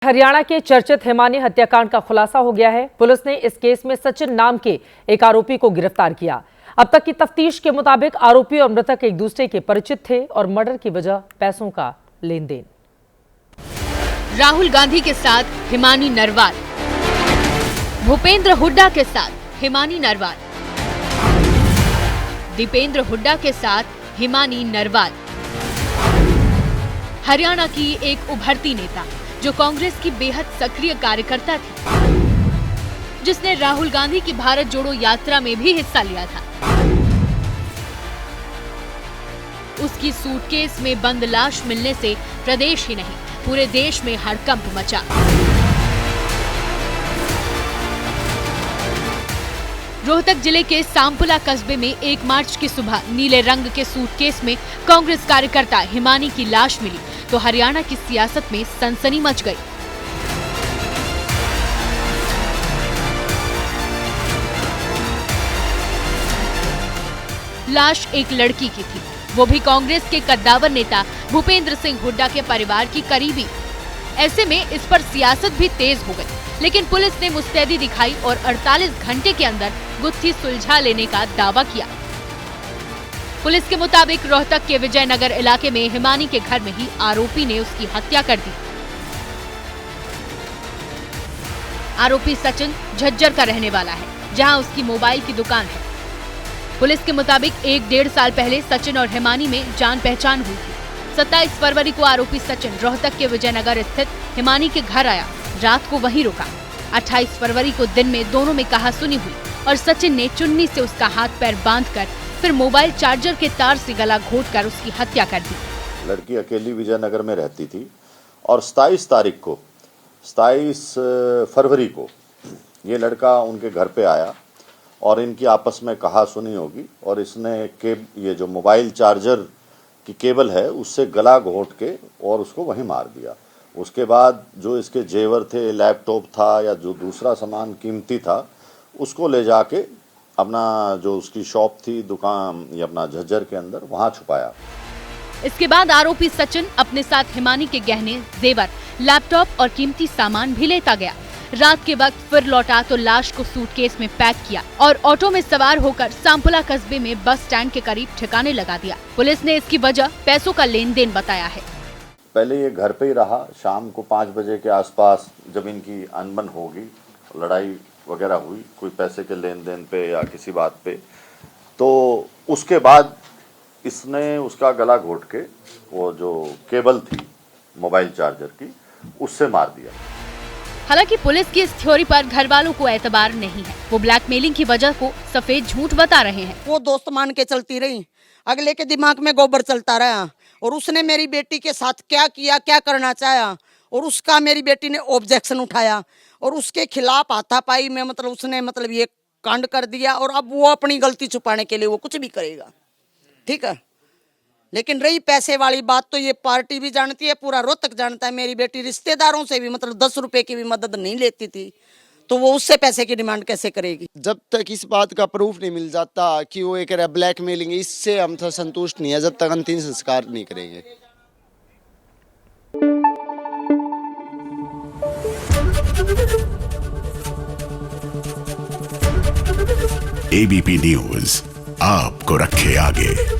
हरियाणा के चर्चित हिमानी हत्याकांड का खुलासा हो गया है। पुलिस ने इस केस में सचिन नाम के एक आरोपी को गिरफ्तार किया। अब तक की तफ्तीश के मुताबिक आरोपी और मृतक एक दूसरे के परिचित थे और मर्डर की वजह पैसों का लेन देन। राहुल गांधी के साथ हिमानी नरवाल, भूपेंद्र हुड्डा के साथ हिमानी नरवाल, दीपेंद्र हुड्डा के साथ हिमानी नरवाल। हरियाणा की एक उभरती नेता जो कांग्रेस की बेहद सक्रिय कार्यकर्ता थी, जिसने राहुल गांधी की भारत जोड़ो यात्रा में भी हिस्सा लिया था। उसकी सूटकेस में बंद लाश मिलने से प्रदेश ही नहीं पूरे देश में हड़कंप मचा। रोहतक जिले के सांपुला कस्बे में 1 मार्च की सुबह नीले रंग के सूटकेस में कांग्रेस कार्यकर्ता हिमानी की लाश मिली तो हरियाणा की सियासत में सनसनी मच गई। लाश एक लड़की की थी, वो भी कांग्रेस के कद्दावर नेता भूपेंद्र सिंह हुड्डा के परिवार की करीबी। ऐसे में इस पर सियासत भी तेज हो गई, लेकिन पुलिस ने मुस्तैदी दिखाई और 48 घंटे के अंदर गुत्थी सुलझा लेने का दावा किया। पुलिस के मुताबिक रोहतक के विजयनगर इलाके में हिमानी के घर में ही आरोपी ने उसकी हत्या कर दी। आरोपी सचिन झज्जर का रहने वाला है, जहां उसकी मोबाइल की दुकान है। पुलिस के मुताबिक 1-1.5 साल पहले सचिन और हिमानी में जान पहचान हुई थी। 27 फरवरी को आरोपी सचिन रोहतक के विजयनगर स्थित हिमानी के घर आया, रात को वहीं रुका। 28 फरवरी को दिन में दोनों में कहासुनी हुई और सचिन ने चुन्नी से उसका हाथ पैर बांधकर फिर मोबाइल चार्जर के तार से गला घोंटकर उसकी हत्या कर दी। लड़की अकेली विजयनगर में रहती थी और 27 फरवरी को ये लड़का उनके घर पे आया और इनकी आपस में कहासुनी होगी और इसने ये जो मोबाइल चार्जर की केबल है उससे गला घोंट के और उसको वहीं मार दिया। उसके बाद जो इसके जेवर थे, लैपटॉप था या जो दूसरा सामान कीमती था, उसको ले जाके अपना जो उसकी शॉप थी दुकान या अपना झज्जर के अंदर वहां छुपाया। इसके बाद आरोपी सचिन अपने साथ हिमानी के गहने, जेवर, लैपटॉप और कीमती सामान भी लेता गया। रात के वक्त फिर लौटा तो लाश को सूटकेस में पैक किया और ऑटो में सवार होकर सांपुला कस्बे में बस स्टैंड के करीब ठिकाने लगा दिया। पुलिस ने इसकी वजह पैसों का लेन देन बताया है। पहले ये घर पे ही रहा। शाम को 5 बजे के आसपास जब इनकी अनबन होगी, लड़ाई वगैरह हुई कोई पैसे के लेन देन पे या किसी बात पे, तो उसके बाद इसने उसका गला घोंट के वो जो केबल थी मोबाइल चार्जर की उससे मार दिया। हालांकि पुलिस की इस थ्योरी पर घर वालों को एतबार नहीं है। वो ब्लैकमेलिंग की वजह को सफेद झूठ बता रहे हैं। वो दोस्त मान के चलती रही, अगले के दिमाग में गोबर चलता रहा और उसने मेरी बेटी के साथ क्या किया, क्या करना चाहा और उसका मेरी बेटी ने ऑब्जेक्शन उठाया और उसके खिलाफ हाथापाई में उसने ये कांड कर दिया और अब वो अपनी गलती छुपाने के लिए वो कुछ भी करेगा, ठीक है। लेकिन रही पैसे वाली बात, तो ये पार्टी भी जानती है, पूरा रोहतक जानता है। मेरी बेटी रिश्तेदारों से भी 10 रुपए की भी मदद नहीं लेती थी, तो वो उससे पैसे की डिमांड कैसे करेगी? जब तक इस बात का प्रूफ नहीं मिल जाता कि वो एक ब्लैकमेलिंग, इससे हम तो संतुष्ट नहीं है जब तक अंतिम संस्कार नहीं करेंगे। एबीपी न्यूज आपको रखे आगे।